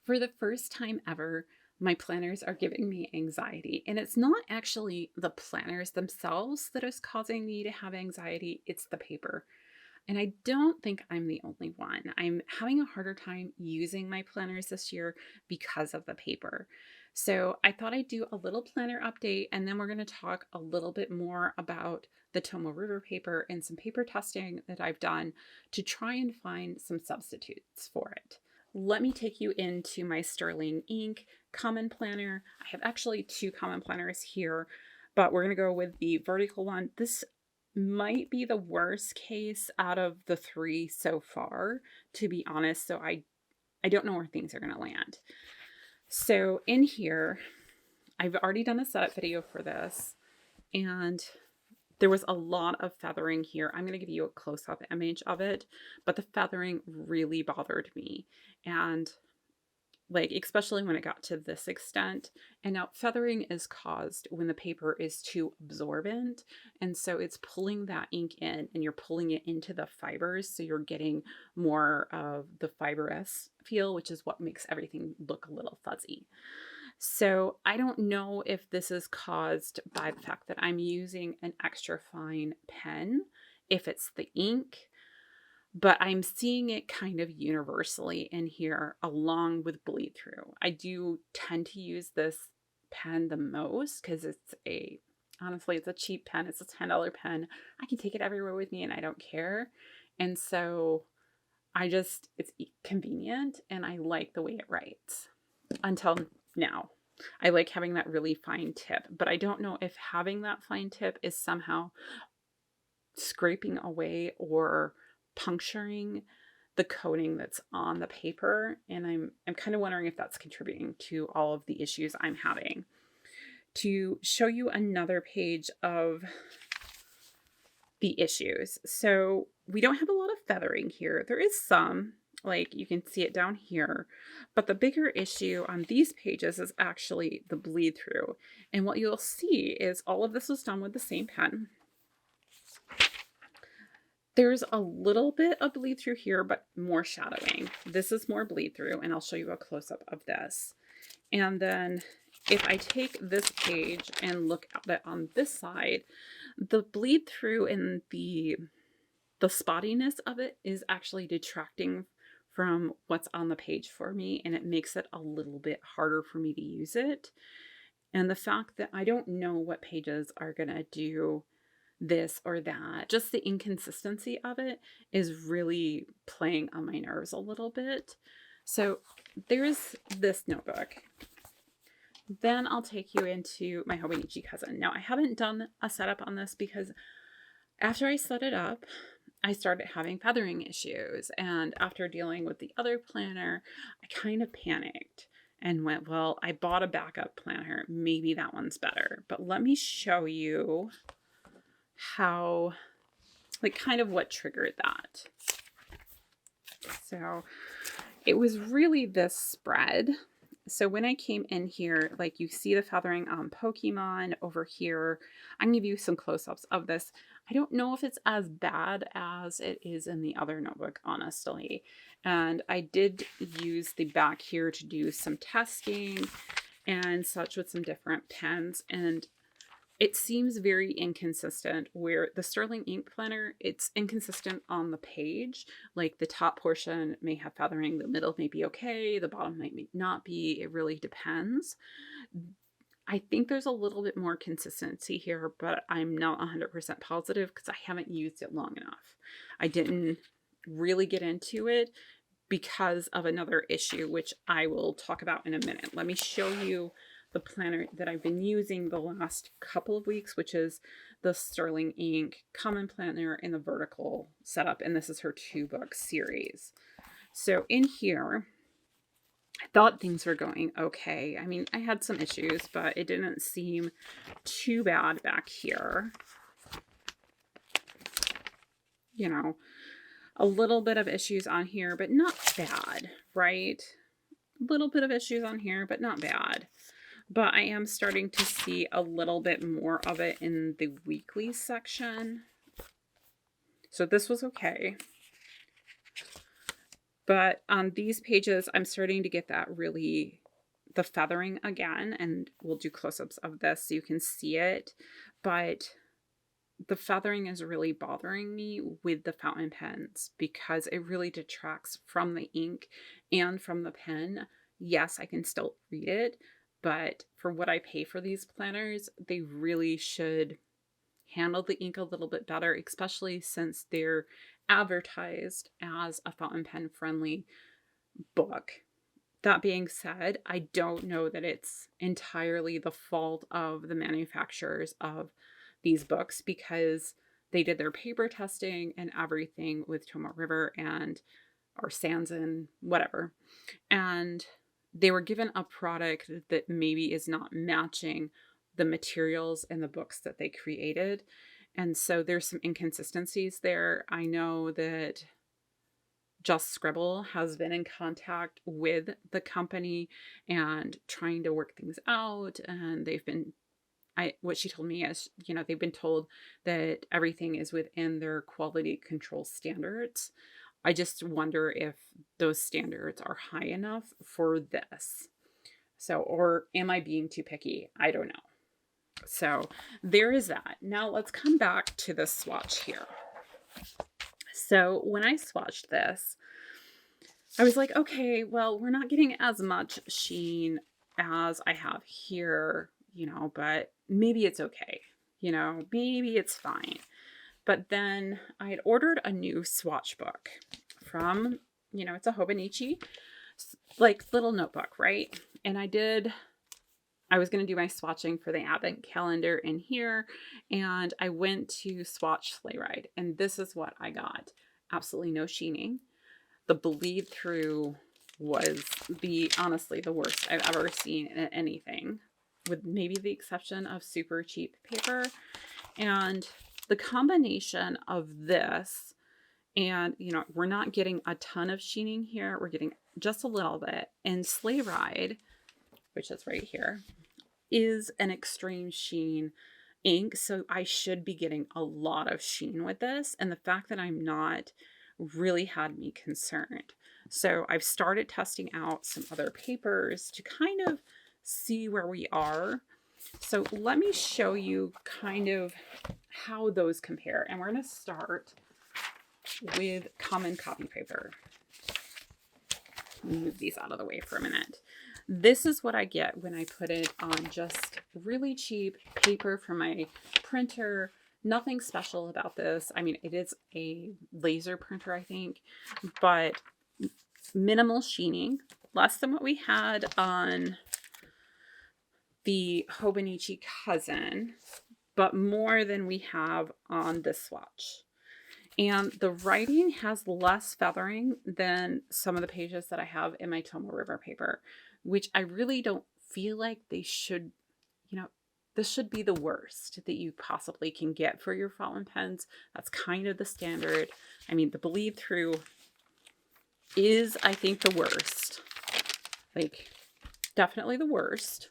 For the first time ever, my planners are giving me anxiety. And it's not actually the planners themselves that is causing me to have anxiety, it's the paper. And I don't think I'm the only one. I'm having a harder time using my planners this year because of the paper. So I thought I'd do a little planner update, and then we're going to talk a little bit more about the Tomoe River paper and some paper testing that I've done to try and find some substitutes for it. Let me take you into my Sterling Ink common planner. I have actually two common planners here, but we're going to go with the vertical one. This might be the worst case out of the three so far, to be honest. So I don't know where things are going to land. So in here, I've already done a setup video for this, and there was a lot of feathering here. I'm going to give you a close-up image of it, but the feathering really bothered me. And like, especially when it got to this extent. And now feathering is caused when the paper is too absorbent. And so it's pulling that ink in and you're pulling it into the fibers. So you're getting more of the fibrous feel, which is what makes everything look a little fuzzy. So I don't know if this is caused by the fact that I'm using an extra fine pen, if it's the ink, but I'm seeing it kind of universally in here along with bleed through. I do tend to use this pen the most because honestly, it's a cheap pen. It's a $10 pen. I can take it everywhere with me and I don't care. And so it's convenient and I like the way it writes until now. I like having that really fine tip, but I don't know if having that fine tip is somehow scraping away or puncturing the coating that's on the paper, and I'm kind of wondering if that's contributing to all of the issues I'm having. To show you another page of the issues. So we don't have a lot of feathering here. There is some, like you can see it down here, but the bigger issue on these pages is actually the bleed through. And what you'll see is all of this was done with the same pen. There's a little bit of bleed through here, but more shadowing. This is more bleed through, and I'll show you a close-up of this. And then if I take this page and look at it on this side, the bleed through and the spottiness of it is actually detracting from what's on the page for me, and it makes it a little bit harder for me to use it. And the fact that I don't know what pages are gonna do this or that, just the inconsistency of it is really playing on my nerves a little bit. So there's this notebook. Then I'll take you into my Hobonichi cousin. Now I haven't done a setup on this because after I set it up, I started having feathering issues. And after dealing with the other planner, I kind of panicked and went, well, I bought a backup planner. Maybe that one's better. But let me show you how, like, kind of what triggered that. So it was really this spread. So when I came in here, like you see the feathering on Pokemon over here. I'm gonna give you some close-ups of this. I don't know if it's as bad as it is in the other notebook, honestly. And I did use the back here to do some testing and such with some different pens, and it seems very inconsistent where the Sterling Ink planner, it's inconsistent on the page. Like the top portion may have feathering, the middle may be okay, the bottom might not be. It really depends. I think there's a little bit more consistency here, but I'm not 100% positive because I haven't used it long enough. I didn't really get into it because of another issue, which I will talk about in a minute. Let me show you the planner that I've been using the last couple of weeks, which is the Sterling Ink common planner in the vertical setup. And this is her 2-book series. So in here, I thought things were going okay. I mean, I had some issues, but it didn't seem too bad back here. You know, a little bit of issues on here, but not bad, right? A little bit of issues on here, but not bad. But I am starting to see a little bit more of it in the weekly section. So this was okay. But on these pages, I'm starting to get that really, the feathering again, and we'll do close-ups of this so you can see it. But the feathering is really bothering me with the fountain pens because it really detracts from the ink and from the pen. Yes, I can still read it, but for what I pay for these planners, they really should handle the ink a little bit better, especially since they're advertised as a fountain pen friendly book. That being said, I don't know that it's entirely the fault of the manufacturers of these books because they did their paper testing and everything with Tomoe River and or Sanson, whatever. And they were given a product that maybe is not matching the materials and the books that they created. And so there's some inconsistencies there. I know that Just Scribble has been in contact with the company and trying to work things out. And they've been, what she told me is, they've been told that everything is within their quality control standards. I just wonder if those standards are high enough for this. So, or am I being too picky? I don't know. So there is that. Now let's come back to the swatch here. So when I swatched this, I was like, okay, well, we're not getting as much sheen as I have here, but maybe it's okay. Maybe it's fine. But then I had ordered a new swatch book from, it's a Hobonichi, like little notebook, right? And I was going to do my swatching for the advent calendar in here. And I went to swatch Sleigh Ride. And this is what I got. Absolutely no sheening. The bleed through was honestly the worst I've ever seen in anything, with maybe the exception of super cheap paper. And the combination of this and, we're not getting a ton of sheening here. We're getting just a little bit. And Sleigh Ride, which is right here, is an extreme sheen ink. So I should be getting a lot of sheen with this. And the fact that I'm not really had me concerned. So I've started testing out some other papers to kind of see where we are. So let me show you kind of how those compare. And we're going to start with common copy paper. Move these out of the way for a minute. This is what I get when I put it on just really cheap paper from my printer. Nothing special about this. I mean, it is a laser printer, I think, but minimal sheening, less than what we had on the Hobonichi Cousin, but more than we have on this swatch. And the writing has less feathering than some of the pages that I have in my Tomoe River paper, which I really don't feel like they should, this should be the worst that you possibly can get for your fountain pens. That's kind of the standard. I mean, the bleed through is, I think, the worst. Like, definitely the worst.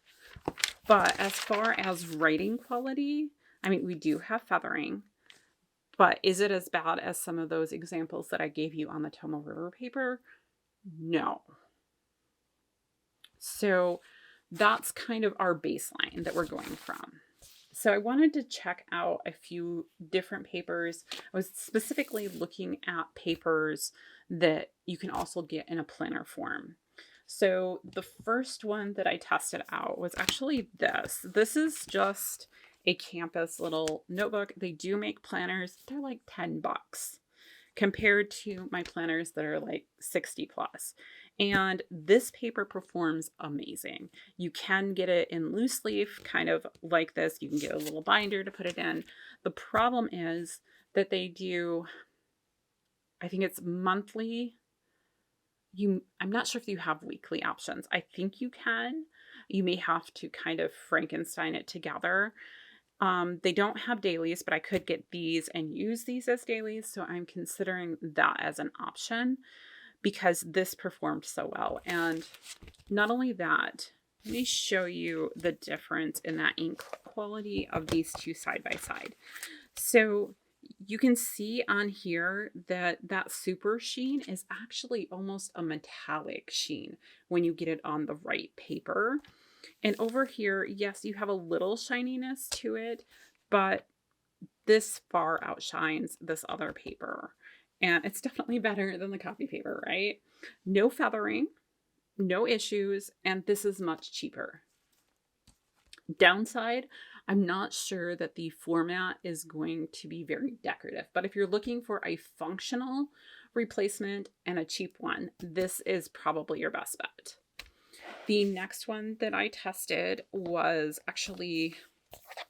But as far as writing quality, I mean, we do have feathering. But is it as bad as some of those examples that I gave you on the Tomoe River paper? No. So that's kind of our baseline that we're going from. So I wanted to check out a few different papers. I was specifically looking at papers that you can also get in a planner form. So the first one that I tested out was actually this. This is just a campus little notebook. They do make planners. They're like $10 compared to my planners that are like 60 plus. And this paper performs amazing. You can get it in loose leaf, kind of like this. You can get a little binder to put it in. The problem is that they do, I think it's monthly. I'm not sure if you have weekly options. I think you can. You may have to kind of Frankenstein it together. They don't have dailies, but I could get these and use these as dailies. So I'm considering that as an option because this performed so well. And not only that, let me show you the difference in that ink quality of these two side by side. So You can see on here that that super sheen is actually almost a metallic sheen when you get it on the right paper. And over here, yes, you have a little shininess to it, but this far outshines this other paper. And it's definitely better than the copy paper, right? No feathering, no issues, and this is much cheaper. Downside, I'm not sure that the format is going to be very decorative, but if you're looking for a functional replacement and a cheap one, this is probably your best bet. The next one that I tested was actually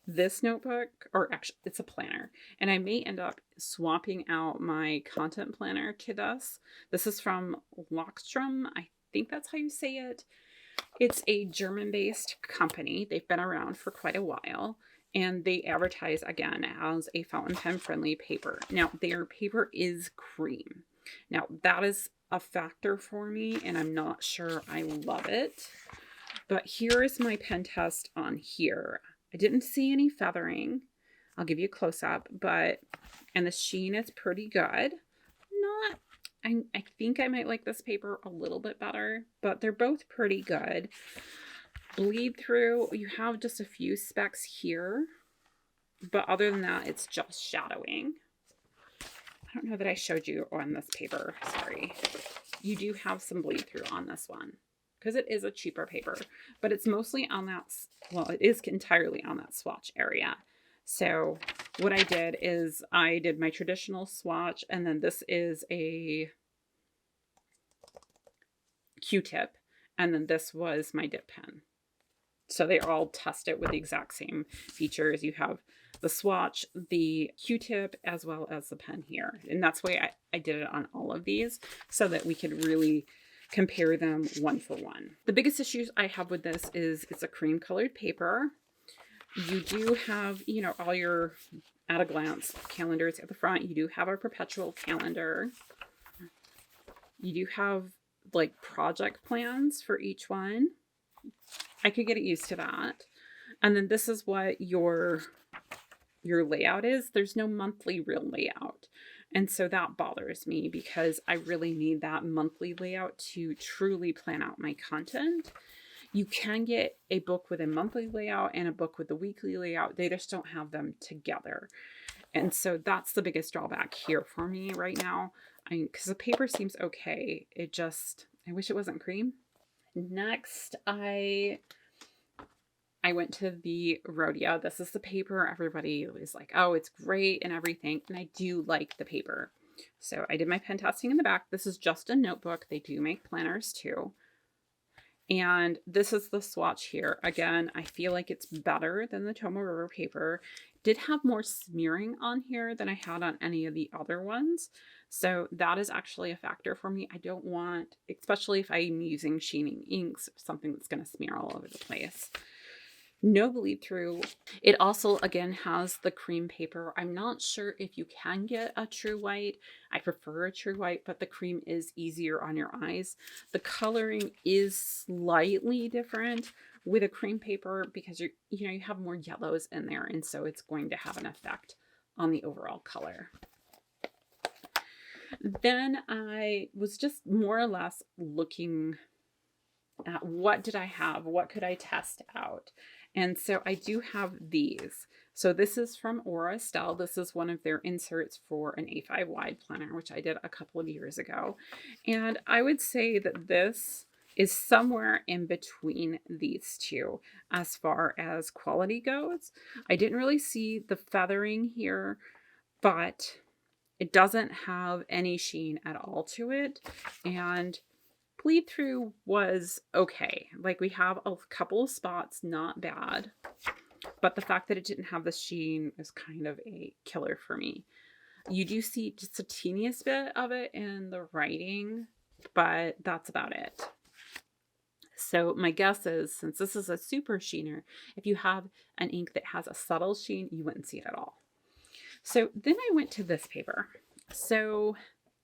this notebook, or actually it's a planner, and I may end up swapping out my content planner to this. This is from Lockstrom. I think that's how you say it. It's a German-based company. They've been around for quite a while, and they advertise, again, as a fountain pen friendly paper. Now, their paper is cream. Now, that is a factor for me, and I'm not sure I love it. But here is my pen test on here. I didn't see any feathering. I'll give you a close-up, and the sheen is pretty good. Not I think I might like this paper a little bit better, but they're both pretty good. Bleed through, you have just a few specks here, but other than that, it's just shadowing. I don't know that I showed you on this paper, sorry. You do have some bleed through on this one because it is a cheaper paper, but it's mostly on that, well, it is entirely on that swatch area. So what I did is I did my traditional swatch, and then this is a Q-tip, and then this was my dip pen. So they all test it with the exact same features. You have the swatch, the Q-tip, as well as the pen here. And that's why I did it on all of these, so that we could really compare them one for one. The biggest issues I have with this is it's a cream colored paper. You do have, you know, all your at a glance calendars at the front. You do have a perpetual calendar. You do have like project plans for each one. I could get used to that. And then this is what your layout is. There's no monthly real layout. And so that bothers me because I really need that monthly layout to truly plan out my content. You can get a book with a monthly layout and a book with a weekly layout. They just don't have them together. And so that's the biggest drawback here for me right now. Because the paper seems okay. I wish it wasn't cream. Next, I went to the Rodia. This is the paper. Everybody is like, oh, it's great and everything. And I do like the paper. So I did my pen testing in the back. This is just a notebook. They do make planners too. And this is the swatch here. Again, I feel like it's better than the Tomoe River paper. It did have more smearing on here than I had on any of the other ones. So that is actually a factor for me. I don't want, especially if I'm using Sheening inks, something that's going to smear all over the place. No bleed through. It also, again, has the cream paper. I'm not sure if you can get a true white. I prefer a true white, but the cream is easier on your eyes. The coloring is slightly different with a cream paper because you have more yellows in there, and so it's going to have an effect on the overall color. Then I was just more or less looking at what did I have? What could I test out? And so I do have these. So this is from Estelle. This is one of their inserts for an A5 wide planner, which I did a couple of years ago. And I would say that this is somewhere in between these two as far as quality goes. I didn't really see the feathering here, but it doesn't have any sheen at all to it. And bleed through was okay. Like, we have a couple of spots, not bad, but the fact that it didn't have the sheen is kind of a killer for me. You do see just a teeniest bit of it in the writing, but that's about it. So my guess is, since this is a super sheener, if you have an ink that has a subtle sheen, you wouldn't see it at all. So then I went to this paper. So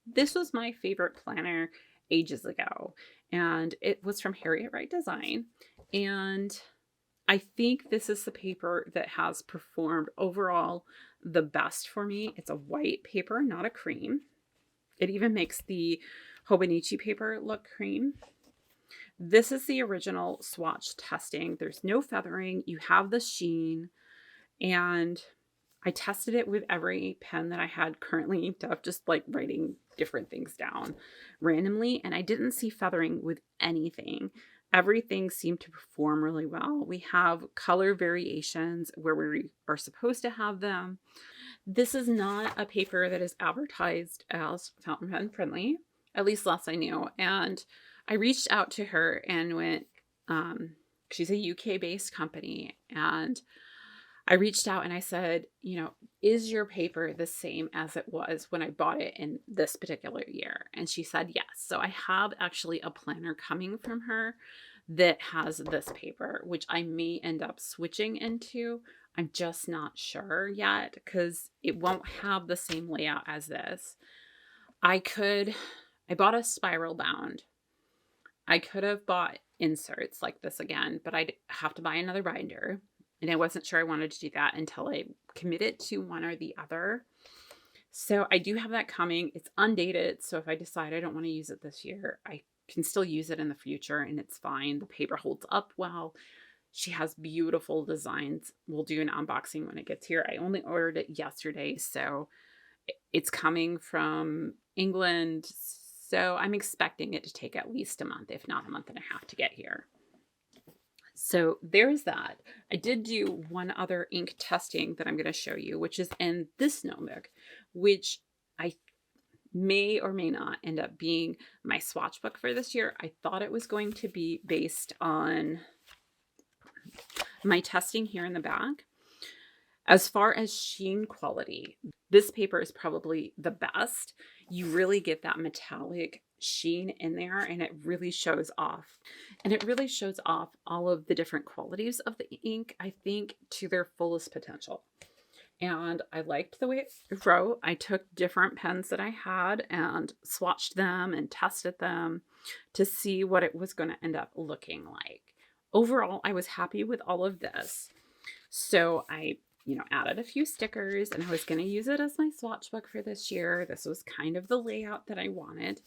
this was my favorite planner ages ago, and it was from Harriet Wright Design, and I think this is the paper that has performed overall the best for me. It's a white paper, not a cream. It even makes the Hobonichi paper look cream. This is the original swatch testing. There's no feathering. You have the sheen. And I tested it with every pen that I had currently inked up, just like writing different things down randomly. And I didn't see feathering with anything. Everything seemed to perform really well. We have color variations where we are supposed to have them. This is not a paper that is advertised as fountain pen friendly, at least last I knew. And I reached out to her and went, she's a UK based company, and I reached out and I said, is your paper the same as it was when I bought it in this particular year? And she said yes. So I have actually a planner coming from her that has this paper, which I may end up switching into. I'm just not sure yet because it won't have the same layout as this. I bought a spiral bound. I could have bought inserts like this again, but I'd have to buy another binder. And I wasn't sure I wanted to do that until I committed to one or the other. So I do have that coming. It's undated. So if I decide I don't want to use it this year, I can still use it in the future and it's fine. The paper holds up well. She has beautiful designs. We'll do an unboxing when it gets here. I only ordered it yesterday, so it's coming from England. So I'm expecting it to take at least a month, if not a month and a half to get here. So there's that. I did do one other ink testing that I'm going to show you, which is in this notebook, which I may or may not end up being my swatch book for this year. I thought it was going to be based on my testing here in the back. As far as sheen quality, this paper is probably the best. You really get that metallic sheen in there and it really shows off. And it really shows off all of the different qualities of the ink, I think, to their fullest potential. And I liked the way it wrote. I took different pens that I had and swatched them and tested them to see what it was going to end up looking like. Overall, I was happy with all of this. So I added a few stickers and I was going to use it as my swatch book for this year. This was kind of the layout that I wanted.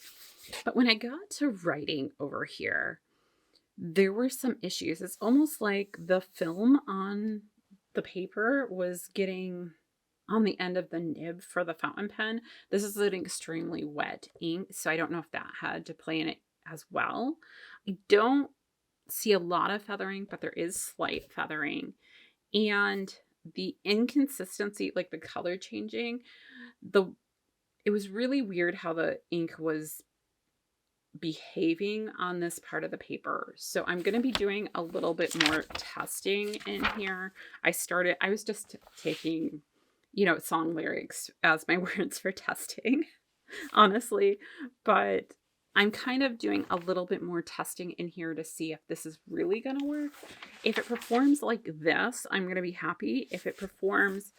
But when I got to writing over here, there were some issues. It's almost like the film on the paper was getting on the end of the nib for the fountain pen. This is an extremely wet ink, so I don't know if that had to play in it as well. I don't see a lot of feathering, but there is slight feathering. And the inconsistency, like the color changing, it was really weird how the ink was behaving on this part of the paper. So I'm going to be doing a little bit more testing in here. I was just taking, song lyrics as my words for testing, honestly, but I'm kind of doing a little bit more testing in here to see if this is really going to work. If it performs like this, I'm going to be happy. If it performs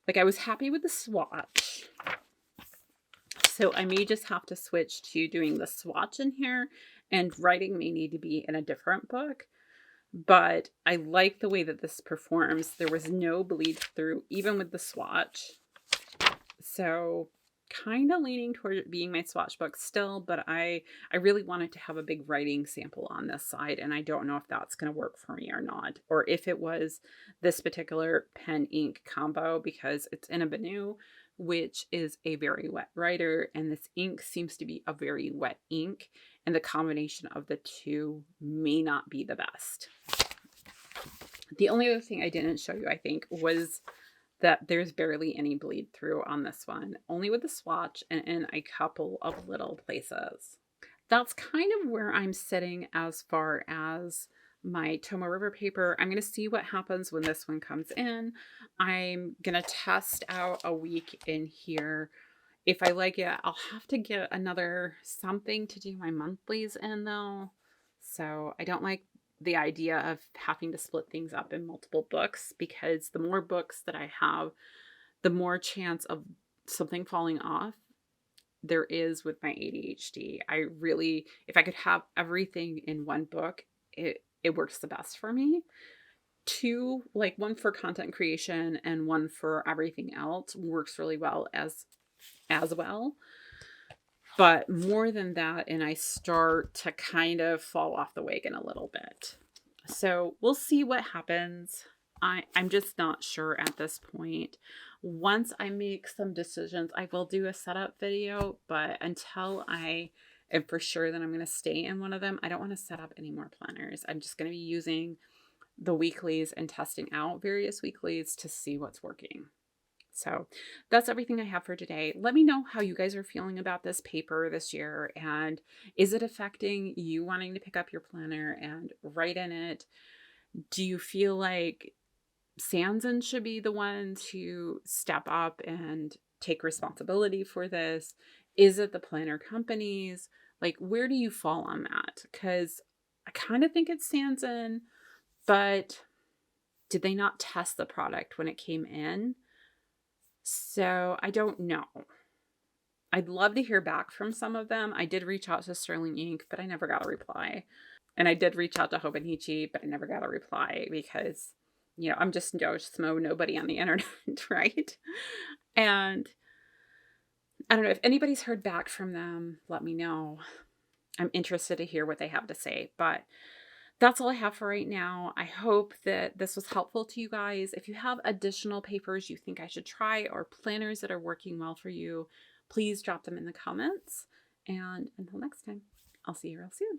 like I was happy with the swatch. So I may just have to switch to doing the swatch in here, and writing may need to be in a different book. But I like the way that this performs. There was no bleed through, even with the swatch. So kind of leaning toward it being my swatch book still, but I really wanted to have a big writing sample on this side, and I don't know if that's going to work for me or not, or if it was this particular pen ink combo, because it's in a Banu, which is a very wet writer, and this ink seems to be a very wet ink, and the combination of the two may not be the best. The only other thing I didn't show you, I think, was that there's barely any bleed through on this one, only with the swatch and in a couple of little places. That's kind of where I'm sitting as far as my Tomoe River paper. I'm going to see what happens when this one comes in. I'm going to test out a week in here. If I like it, I'll have to get another something to do my monthlies in though. So I don't like the idea of having to split things up in multiple books, because the more books that I have, the more chance of something falling off there is with my ADHD. If I could have everything in one book, it works the best for me. two, like one for content creation and one for everything else, works really well as well. But more than that, and I start to kind of fall off the wagon a little bit. So we'll see what happens. I'm just not sure at this point. Once I make some decisions, I will do a setup video, but until I am for sure that I'm going to stay in one of them, I don't want to set up any more planners. I'm just going to be using the weeklies and testing out various weeklies to see what's working. So that's everything I have for today. Let me know how you guys are feeling about this paper this year, and is it affecting you wanting to pick up your planner and write in it? Do you feel like Sanson should be the one to step up and take responsibility for this? Is it the planner companies? Like, where do you fall on that? Because I kind of think it's Sanson, but did they not test the product when it came in? So I don't know. I'd love to hear back from some of them. I did reach out to Sterling Inc., but I never got a reply. And I did reach out to Hobonichi, but I never got a reply because, I'm just Joe Smo, nobody on the internet, right? And I don't know if anybody's heard back from them. Let me know. I'm interested to hear what they have to say, but that's all I have for right now. I hope that this was helpful to you guys. If you have additional papers you think I should try or planners that are working well for you, please drop them in the comments. And until next time, I'll see you real soon.